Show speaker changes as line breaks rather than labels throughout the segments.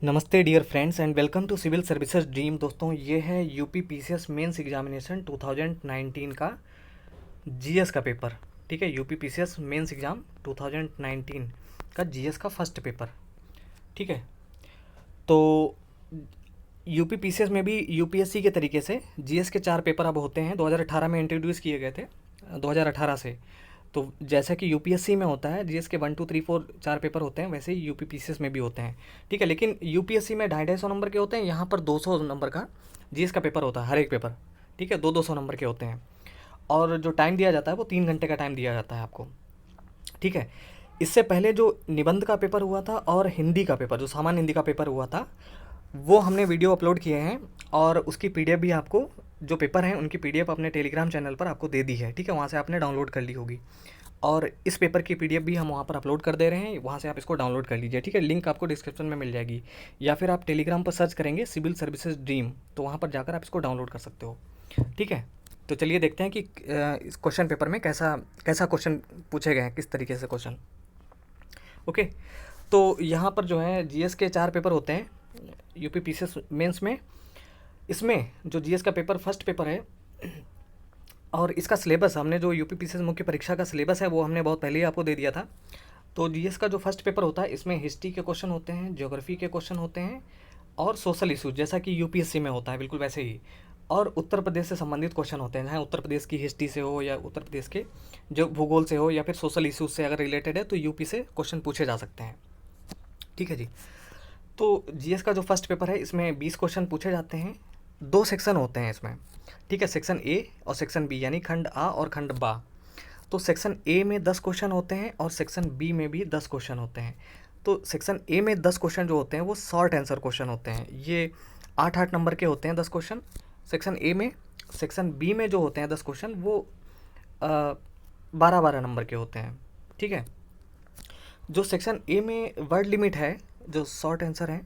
नमस्ते dear friends and welcome to civil services dream. दोस्तों, ये है यूपी पीसीएस मेंस एग्जामिनेशन 2019 का जीएस का पेपर। ठीक है, यूपी पीसीएस मेंस एग्ज़ाम 2019 का जीएस का फर्स्ट पेपर। ठीक है, तो यूपी पीसीएस में भी यूपीएससी के तरीके से जीएस के 4 पेपर अब होते हैं। 2018 में इंट्रोड्यूस किए गए थे, 2018 से। तो जैसा कि यूपीएससी में होता है जीएस के 1 2 3 4 4 पेपर होते हैं, वैसे ही यूपी पीसीएस में भी होते हैं। ठीक है, लेकिन यूपीएससी में 250-250 नंबर के होते हैं, यहाँ पर 200 नंबर का जीएस का पेपर होता है हर एक पेपर। ठीक है, 200 नंबर के होते हैं और जो टाइम दिया जाता है वो 3 घंटे का टाइम दिया जाता है आपको। ठीक है, इससे पहले जो निबंध का पेपर हुआ था और हिंदी का पेपर, जो सामान्य हिंदी का पेपर हुआ था, वो हमने वीडियो अपलोड किए हैं और उसकी पीडीएफ भी आपको, जो पेपर हैं उनकी पीडीएफ अपने टेलीग्राम चैनल पर आपको दे दी है। ठीक है, वहाँ से आपने डाउनलोड कर ली होगी और इस पेपर की पीडीएफ भी हम वहाँ पर अपलोड कर दे रहे हैं, वहाँ से आप इसको डाउनलोड कर लीजिए। ठीक है, लिंक आपको डिस्क्रिप्शन में मिल जाएगी या फिर आप टेलीग्राम पर सर्च करेंगे सिविल सर्विसेज ड्रीम, तो वहाँ पर जाकर आप इसको डाउनलोड कर सकते हो। ठीक है, तो चलिए देखते हैं कि इस क्वेश्चन पेपर में कैसा कैसा क्वेश्चन पूछे गए हैं, किस तरीके से क्वेश्चन। ओके, तो यहाँ पर जो है जीएस के 4 पेपर होते हैं यूपी पीसीएस मेंस में। इसमें जो जीएस का पेपर फर्स्ट पेपर है और इसका सिलेबस हमने, जो यूपी पीसीएस मुख्य परीक्षा का सिलेबस है वो हमने बहुत पहले ही आपको दे दिया था। तो जीएस का जो फर्स्ट पेपर होता है इसमें हिस्ट्री के क्वेश्चन होते हैं, ज्योग्राफी के क्वेश्चन होते हैं और सोशल इशूज, जैसा कि यूपीएससी में होता है बिल्कुल वैसे ही। और उत्तर प्रदेश से संबंधित क्वेश्चन होते हैं, जहाँ उत्तर प्रदेश की हिस्ट्री से हो या उत्तर प्रदेश के जो भूगोल से हो या फिर सोशल इशूज से अगर रिलेटेड है तो यूपी से क्वेश्चन पूछे जा सकते हैं। ठीक है जी, तो जीएस का जो फर्स्ट पेपर है इसमें 20 क्वेश्चन पूछे जाते हैं। 2 सेक्शन होते हैं इसमें। ठीक है, सेक्शन ए और सेक्शन बी, यानी खंड आ और खंड बा। तो सेक्शन ए में 10 क्वेश्चन होते हैं और सेक्शन बी में भी 10 क्वेश्चन होते हैं। तो सेक्शन ए में 10 क्वेश्चन जो होते हैं वो शॉर्ट आंसर क्वेश्चन होते हैं, ये 8-8 नंबर के होते हैं 10 क्वेश्चन सेक्शन ए में। सेक्शन बी में जो होते हैं 10 क्वेश्चन वो 12-12 नंबर के होते हैं। ठीक है, जो सेक्शन ए में वर्ड लिमिट है, जो शॉर्ट आंसर है,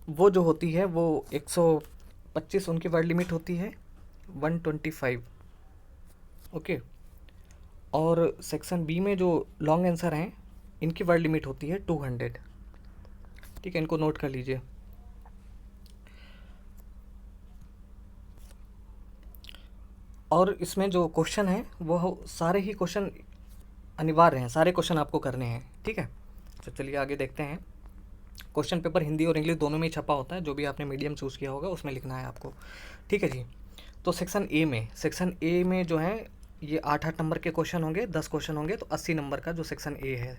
वो जो होती है वो 125 उनकी वर्ड लिमिट होती है, 125। ओके, और सेक्शन बी में जो लॉन्ग आंसर हैं इनकी वर्ड लिमिट होती है 200। ठीक है, इनको नोट कर लीजिए। और इसमें जो क्वेश्चन है वो सारे ही क्वेश्चन अनिवार्य हैं, सारे क्वेश्चन आपको करने हैं। ठीक है, तो चलिए आगे देखते हैं। क्वेश्चन पेपर हिंदी और इंग्लिश दोनों में ही छपा होता है, जो भी आपने मीडियम चूज़ किया होगा उसमें लिखना है आपको। ठीक है जी, तो सेक्शन ए में जो है ये 8-8 नंबर के क्वेश्चन होंगे, 10 क्वेश्चन होंगे, तो 80 नंबर का जो सेक्शन ए है।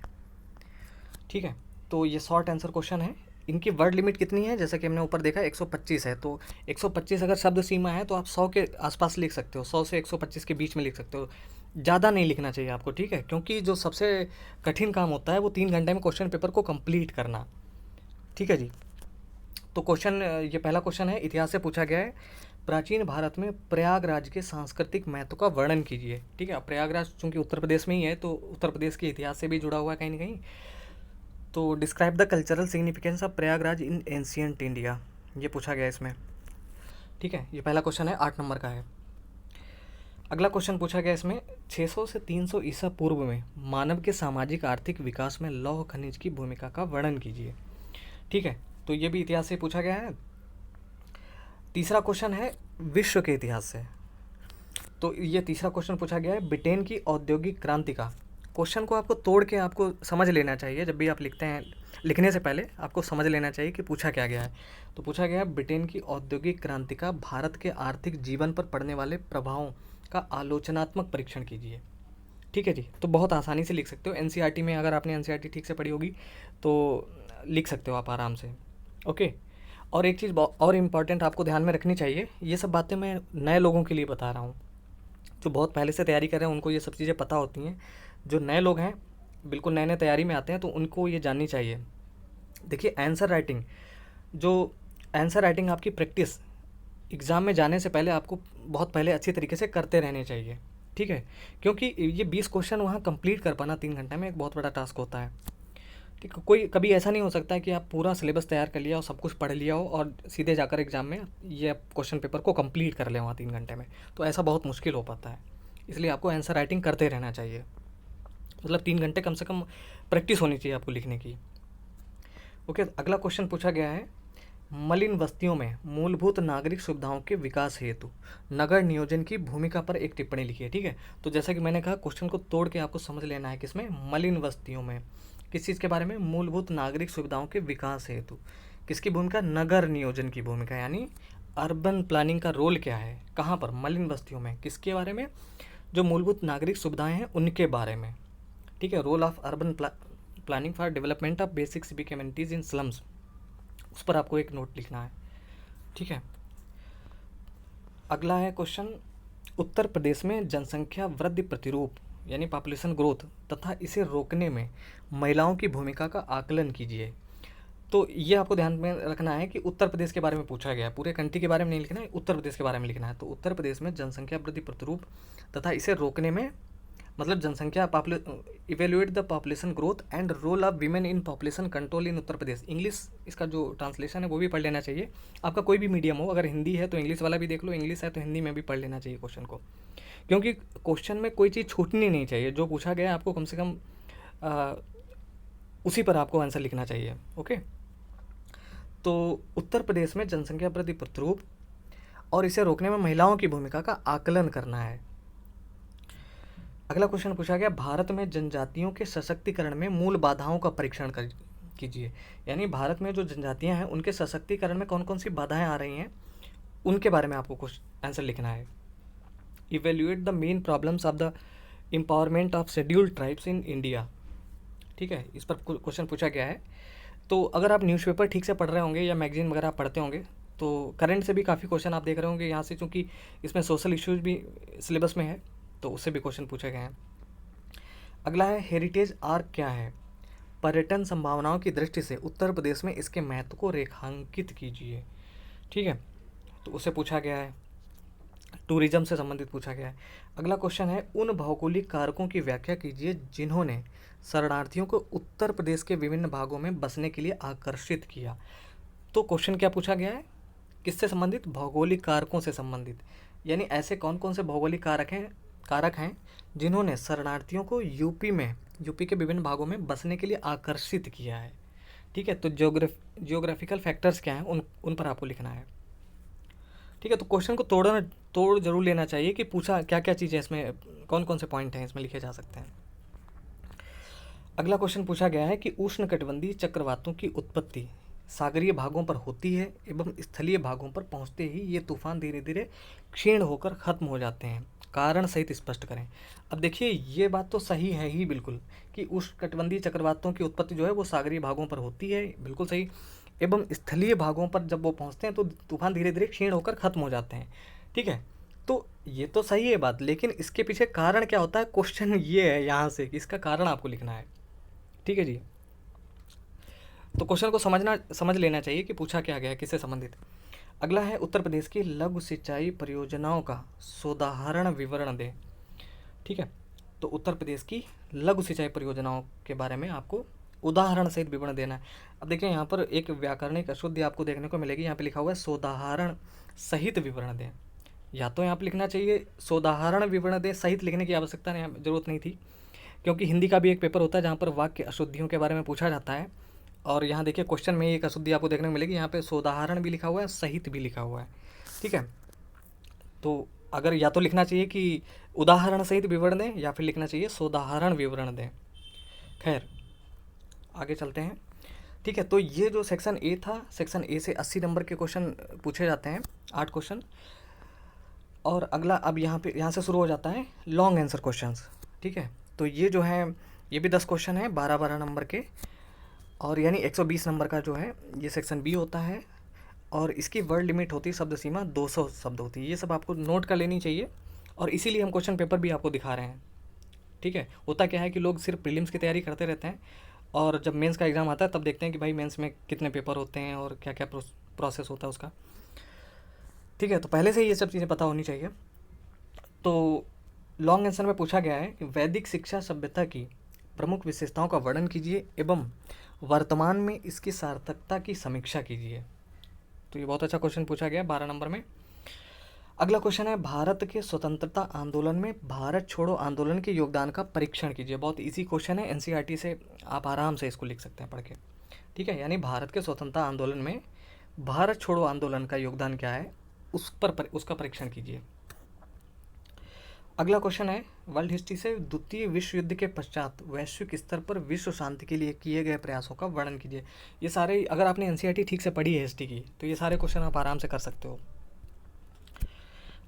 ठीक है, तो ये शॉर्ट आंसर क्वेश्चन है। इनकी वर्ड लिमिट कितनी है, जैसा कि हमने ऊपर देखा 125 है, तो 125 अगर शब्द सीमा है तो आप 100 के आसपास लिख सकते हो, 100 से 125 के बीच में लिख सकते हो, ज़्यादा नहीं लिखना चाहिए आपको। ठीक है, क्योंकि जो सबसे कठिन काम होता है वो 3 घंटे में क्वेश्चन पेपर को कंप्लीट करना। ठीक है जी, तो क्वेश्चन, ये पहला क्वेश्चन है, इतिहास से पूछा गया है। प्राचीन भारत में प्रयागराज के सांस्कृतिक महत्व का वर्णन कीजिए। ठीक है, अब प्रयागराज चूंकि उत्तर प्रदेश में ही है तो उत्तर प्रदेश के इतिहास से भी जुड़ा हुआ है कहीं ना कहीं। तो describe the cultural significance of Prayagraj in ancient India, ये पूछा गया इसमें। ठीक है, ये पहला क्वेश्चन है, 8 नंबर का है। अगला क्वेश्चन पूछा गया इसमें, 600 से 300 ईसा पूर्व में मानव के सामाजिक आर्थिक विकास में लौह खनिज की भूमिका का वर्णन कीजिए। ठीक है, तो ये भी इतिहास से पूछा गया है। तीसरा क्वेश्चन है विश्व के इतिहास से। तो ये तीसरा क्वेश्चन पूछा गया है, ब्रिटेन की औद्योगिक क्रांति का। क्वेश्चन को आपको तोड़ के आपको समझ लेना चाहिए, जब भी आप लिखते हैं लिखने से पहले आपको समझ लेना चाहिए कि पूछा क्या गया है। तो पूछा गया है, ब्रिटेन की औद्योगिक क्रांति का भारत के आर्थिक जीवन पर पड़ने वाले प्रभावों का आलोचनात्मक परीक्षण कीजिए। ठीक है जी, तो बहुत आसानी से लिख सकते हो, एनसीईआरटी में अगर आपने एनसीईआरटी ठीक से पढ़ी होगी तो लिख सकते हो आप आराम से। ओके, और एक चीज़ और इम्पॉर्टेंट आपको ध्यान में रखनी चाहिए, ये सब बातें मैं नए लोगों के लिए बता रहा हूँ। जो बहुत पहले से तैयारी कर रहे हैं उनको ये सब चीज़ें पता होती हैं, जो नए लोग हैं बिल्कुल नए नए तैयारी में आते हैं तो उनको ये जाननी चाहिए। देखिए, जो आंसर राइटिंग आपकी प्रैक्टिस एग्ज़ाम में जाने से पहले आपको बहुत पहले अच्छी तरीके से करते रहने चाहिए। ठीक है, क्योंकि ये 20 क्वेश्चन वहाँ कंप्लीट कर पाना 3 घंटे में एक बहुत बड़ा टास्क होता है। ठीक है, कोई कभी ऐसा नहीं हो सकता है कि आप पूरा सिलेबस तैयार कर लिया हो, सब कुछ पढ़ लिया हो और सीधे जाकर एग्ज़ाम में ये क्वेश्चन पेपर को कंप्लीट कर ले वहाँ 3 घंटे में, तो ऐसा बहुत मुश्किल हो पाता है। इसलिए आपको आंसर राइटिंग करते रहना चाहिए, मतलब 3 घंटे कम से कम प्रैक्टिस होनी चाहिए आपको लिखने की। ओके, अगला क्वेश्चन पूछा गया है, मलिन बस्तियों में मूलभूत नागरिक सुविधाओं के विकास हेतु नगर नियोजन की भूमिका पर एक टिप्पणी लिखी है। ठीक है, तो जैसा कि मैंने कहा, क्वेश्चन को तोड़ के आपको समझ लेना है, किसमें, मलिन बस्तियों में, किस चीज़ के बारे में, मूलभूत नागरिक सुविधाओं के विकास हेतु किसकी भूमिका, नगर नियोजन की भूमिका, यानी अर्बन प्लानिंग का रोल क्या है, कहाँ पर, मलिन बस्तियों में, किसके बारे में, जो मूलभूत नागरिक सुविधाएं हैं उनके बारे में। ठीक है, role of urban planning for development of basic civic communities in slums, उस पर आपको एक नोट लिखना है। ठीक है, अगला है क्वेश्चन, उत्तर प्रदेश में जनसंख्या वृद्धि प्रतिरूप यानी पॉपुलेशन ग्रोथ तथा इसे रोकने में महिलाओं की भूमिका का आकलन कीजिए। तो ये आपको ध्यान में रखना है कि उत्तर प्रदेश के बारे में पूछा गया है, पूरे कंट्री के बारे में नहीं लिखना है, उत्तर प्रदेश के बारे में लिखना है। तो उत्तर प्रदेश में जनसंख्या वृद्धि प्रतिरूप तथा इसे रोकने में, मतलब जनसंख्या evaluate the population growth and role of women in population control in Uttar Pradesh. English इसका जो ट्रांसलेशन है वो भी पढ़ लेना चाहिए, आपका कोई भी मीडियम हो, अगर हिंदी है तो इंग्लिश वाला भी देख लो, इंग्लिश है तो हिंदी में भी पढ़ लेना चाहिए क्वेश्चन को, क्योंकि क्वेश्चन में कोई चीज़ छूटनी नहीं चाहिए, जो पूछा गया है आपको कम से कम उसी पर आपको आंसर लिखना चाहिए। ओके, तो उत्तर प्रदेश में जनसंख्या वृद्धि प्रतिरूप और इसे रोकने में महिलाओं की भूमिका का आकलन करना है। अगला क्वेश्चन पूछा गया, भारत में जनजातियों के सशक्तिकरण में मूल बाधाओं का परीक्षण कीजिए। यानी भारत में जो जनजातियां हैं उनके सशक्तिकरण में कौन कौन सी बाधाएं आ रही हैं उनके बारे में आपको आंसर लिखना है। Evaluate the main problems of the empowerment of scheduled tribes in India. ठीक है, इस पर क्वेश्चन पूछा गया है। तो अगर आप न्यूज़पेपर ठीक से पढ़ रहे होंगे या मैगजीन वगैरह आप पढ़ते होंगे तो करंट से भी काफ़ी क्वेश्चन आप देख रहे होंगे यहाँ से, चूँकि इसमें सोशल इश्यूज भी सिलेबस में है तो उससे भी क्वेश्चन पूछे गए हैं। अगला है, हेरिटेज आर्क क्या है, पर्यटन संभावनाओं की दृष्टि से उत्तर प्रदेश में इसके महत्व को रेखांकित कीजिए। ठीक है, तो उससे पूछा गया है, टूरिज्म से संबंधित पूछा गया है। अगला क्वेश्चन है, उन भौगोलिक कारकों की व्याख्या कीजिए जिन्होंने शरणार्थियों को उत्तर प्रदेश के विभिन्न भागों में बसने के लिए आकर्षित किया। तो क्वेश्चन क्या पूछा गया है, किससे संबंधित, भौगोलिक कारकों से संबंधित, यानी ऐसे कौन कौन से भौगोलिक कारक हैं जिन्होंने शरणार्थियों को यूपी के विभिन्न भागों में बसने के लिए आकर्षित किया है। ठीक है, तो जियोग्राफिकल फैक्टर्स क्या हैं उन पर आपको लिखना है। ठीक है, तो क्वेश्चन को तोड़ जरूर लेना चाहिए कि पूछा क्या क्या चीज़ें, इसमें कौन कौन से पॉइंट हैं इसमें लिखे जा सकते हैं। अगला क्वेश्चन पूछा गया है कि उष्णकटिबंधीय चक्रवातों की उत्पत्ति सागरीय भागों पर होती है एवं स्थलीय भागों पर पहुंचते ही ये तूफान धीरे धीरे क्षीण होकर खत्म हो जाते हैं, कारण सहित स्पष्ट करें। अब देखिए, ये बात तो सही है ही बिल्कुल कि उष्णकटिबंधीय चक्रवातों की उत्पत्ति जो है वो सागरीय भागों पर होती है, बिल्कुल सही, एवं स्थलीय भागों पर जब वो पहुंचते हैं तो तूफान धीरे धीरे क्षीण होकर खत्म हो जाते हैं। ठीक है, तो ये तो सही है बात, लेकिन इसके पीछे कारण क्या होता है, क्वेश्चन ये है यहाँ से कि इसका कारण आपको लिखना है। ठीक है जी, तो क्वेश्चन को समझ लेना चाहिए कि पूछा क्या गया है, किससे संबंधित। अगला है, उत्तर प्रदेश की लघु सिंचाई परियोजनाओं का सोदाहरण विवरण दें। ठीक है, तो उत्तर प्रदेश की लघु सिंचाई परियोजनाओं के बारे में आपको उदाहरण सहित विवरण देना है। अब देखिए, यहाँ पर एक व्याकरणिक अशुद्धि आपको देखने को मिलेगी, यहाँ पे लिखा हुआ है सोदाहरण सहित विवरण दें। या तो यहाँ पर लिखना चाहिए सोदाहरण विवरण दें, सहित लिखने की आवश्यकता नहीं, जरूरत नहीं थी, क्योंकि हिंदी का भी एक पेपर होता है जहाँ पर वाक्य अशुद्धियों के बारे में पूछा जाता है। और यहाँ देखिए क्वेश्चन में एक अशुद्धि आपको देखने को मिलेगी, यहाँ पे सोदाहरण भी लिखा हुआ है, सहित भी लिखा हुआ है। ठीक है, तो अगर या तो लिखना चाहिए कि उदाहरण सहित विवरण दें या फिर लिखना चाहिए सोदाहरण विवरण दें। खैर, आगे चलते हैं। ठीक है, तो ये जो सेक्शन ए था, सेक्शन ए से 80 नंबर के क्वेश्चन पूछे जाते हैं, 8 क्वेश्चन। और अगला अब यहाँ से शुरू हो जाता है लॉन्ग आंसर क्वेश्चन। ठीक है, तो ये जो है ये भी 10 क्वेश्चन है, 12 नंबर के, और यानी 120 नंबर का जो है ये सेक्शन बी होता है। और इसकी वर्ड लिमिट होती है, शब्द सीमा 200 शब्द होती है। ये सब आपको नोट कर लेनी चाहिए, और इसीलिए हम क्वेश्चन पेपर भी आपको दिखा रहे हैं। ठीक है, होता क्या है कि लोग सिर्फ प्रीलिम्स की तैयारी करते रहते हैं, और जब मेंस का एग्ज़ाम आता है तब देखते हैं कि भाई मेंस में कितने पेपर होते हैं और क्या क्या प्रोसेस होता है उसका। ठीक है, तो पहले से ये सब चीज़ें पता होनी चाहिए। तो लॉन्ग आंसर में पूछा गया है कि वैदिक शिक्षा सभ्यता की प्रमुख विशेषताओं का वर्णन कीजिए एवं वर्तमान में इसकी सार्थकता की समीक्षा कीजिए। तो ये बहुत अच्छा क्वेश्चन पूछा गया 12 नंबर में। अगला क्वेश्चन है, भारत के स्वतंत्रता आंदोलन में भारत छोड़ो आंदोलन के योगदान का परीक्षण कीजिए। बहुत इजी क्वेश्चन है, एनसीईआरटी से आप आराम से इसको लिख सकते हैं पढ़ के। ठीक है, यानी भारत के स्वतंत्रता आंदोलन में भारत छोड़ो आंदोलन का योगदान क्या है, उसका परीक्षण कीजिए। अगला क्वेश्चन है, वर्ल्ड हिस्ट्री से द्वितीय विश्व युद्ध के पश्चात वैश्विक स्तर पर विश्व शांति के लिए किए गए प्रयासों का वर्णन कीजिए। ये सारे, अगर आपने एनसीईआरटी ठीक से पढ़ी है हिस्ट्री की, तो ये सारे क्वेश्चन आप आराम से कर सकते हो।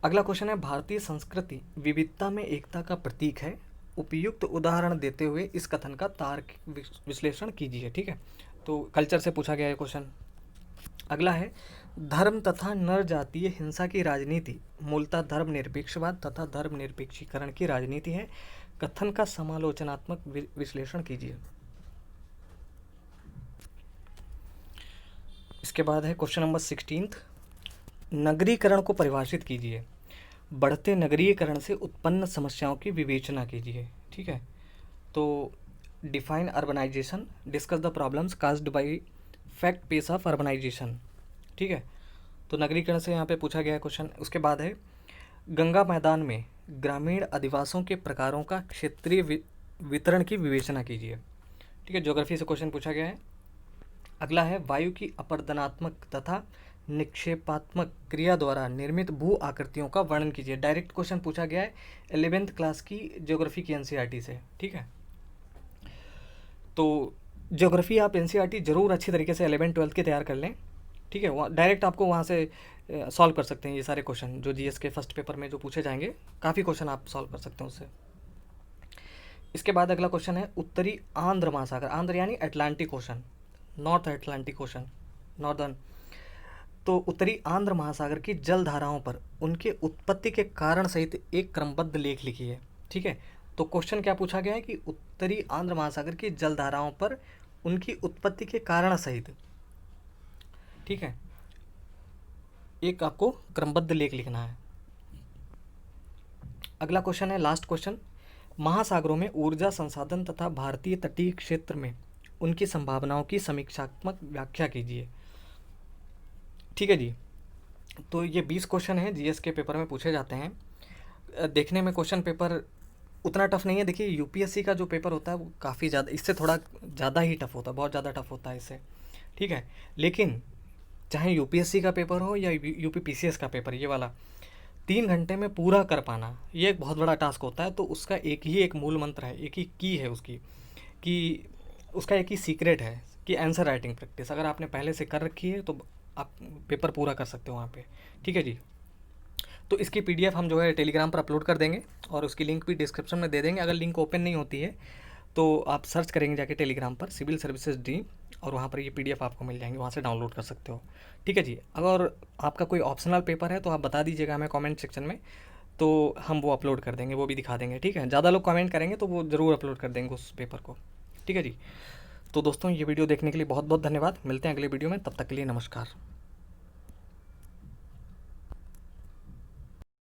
अगला क्वेश्चन है, भारतीय संस्कृति विविधता में एकता का प्रतीक है, उपयुक्त उदाहरण देते हुए इस कथन का तार्किक विश्लेषण कीजिए। ठीक है, तो कल्चर से पूछा गया है क्वेश्चन। अगला है, धर्म तथा नर जातीय हिंसा की राजनीति मूलतः धर्मनिरपेक्षवाद तथा धर्मनिरपेक्षीकरण की राजनीति है, कथन का समालोचनात्मक विश्लेषण कीजिए। इसके बाद है क्वेश्चन नंबर 16, नगरीकरण को परिभाषित कीजिए, बढ़ते नगरीकरण से उत्पन्न समस्याओं की विवेचना कीजिए। ठीक है, तो define urbanization, discuss the problems caused by fact pace of urbanization. ठीक है, तो नगरीकरण से यहाँ पे पूछा गया है क्वेश्चन। उसके बाद है, गंगा मैदान में ग्रामीण अधिवासों के प्रकारों का क्षेत्रीय वितरण की विवेचना कीजिए। ठीक है, ज्योग्राफी से क्वेश्चन पूछा गया है। अगला है, वायु की अपरदनात्मक तथा निक्षेपात्मक क्रिया द्वारा निर्मित भू आकृतियों का वर्णन कीजिए। डायरेक्ट क्वेश्चन पूछा गया है 11th क्लास की ज्योग्राफी की एनसीईआरटी से। ठीक है, तो ज्योग्राफी आप एनसीईआरटी जरूर अच्छी तरीके से 11th 12th की तैयार कर लें। ठीक है, वहाँ डायरेक्ट आपको वहाँ से सॉल्व कर सकते हैं ये सारे क्वेश्चन जो जीएस के फर्स्ट पेपर में जो पूछे जाएंगे, काफ़ी क्वेश्चन आप सॉल्व कर सकते हैं उससे। इसके बाद अगला क्वेश्चन है, उत्तरी आंध्र महासागर, आंध्र यानी Atlantic ocean, north Atlantic ocean, northern, तो उत्तरी आंध्र महासागर की जल धाराओं पर उनके उत्पत्ति के कारण सहित एक क्रमबद्ध लेख लिखिए। ठीक है, तो क्वेश्चन क्या पूछा गया है कि उत्तरी आंध्र महासागर की जल धाराओं पर उनकी उत्पत्ति के कारण सहित, ठीक है, एक आपको क्रमबद्ध लेख लिखना है। अगला क्वेश्चन है, लास्ट क्वेश्चन, महासागरों में ऊर्जा संसाधन तथा भारतीय तटीय क्षेत्र में उनकी संभावनाओं की समीक्षात्मक व्याख्या कीजिए। ठीक है जी, तो ये 20 क्वेश्चन हैं जीएस के पेपर में पूछे जाते हैं। देखने में क्वेश्चन पेपर उतना टफ नहीं है। देखिए यूपीएससी का जो पेपर होता है वो काफ़ी ज़्यादा, इससे थोड़ा ज़्यादा ही टफ होता है, बहुत ज़्यादा टफ होता है इससे। ठीक है, लेकिन चाहे यूपीएससी का पेपर हो या यूपी पीसीएस का पेपर, ये वाला 3 घंटे में पूरा कर पाना ये एक बहुत बड़ा टास्क होता है। तो उसका एक मूल मंत्र है, एक ही की है उसकी, कि उसका एक ही सीक्रेट है कि आंसर राइटिंग प्रैक्टिस अगर आपने पहले से कर रखी है तो आप पेपर पूरा कर सकते हो वहाँ पे। ठीक है जी, तो इसकी पीडीएफ हम जो है टेलीग्राम पर अपलोड कर देंगे और उसकी लिंक भी डिस्क्रिप्शन में दे देंगे। अगर लिंक ओपन नहीं होती है तो आप सर्च करेंगे जाके टेलीग्राम पर सिविल सर्विसेज डी, और वहाँ पर ये पीडीएफ आपको मिल जाएंगे, वहाँ से डाउनलोड कर सकते हो। ठीक है जी, अगर आपका कोई ऑप्शनल पेपर है तो आप बता दीजिएगा हमें कमेंट सेक्शन में, तो हम वो अपलोड कर देंगे, वो भी दिखा देंगे। ठीक है, ज़्यादा लोग कमेंट करेंगे तो वो ज़रूर अपलोड कर देंगे उस पेपर को। ठीक है जी, तो दोस्तों ये वीडियो देखने के लिए बहुत बहुत धन्यवाद। मिलते हैं अगले वीडियो में, तब तक के लिए नमस्कार।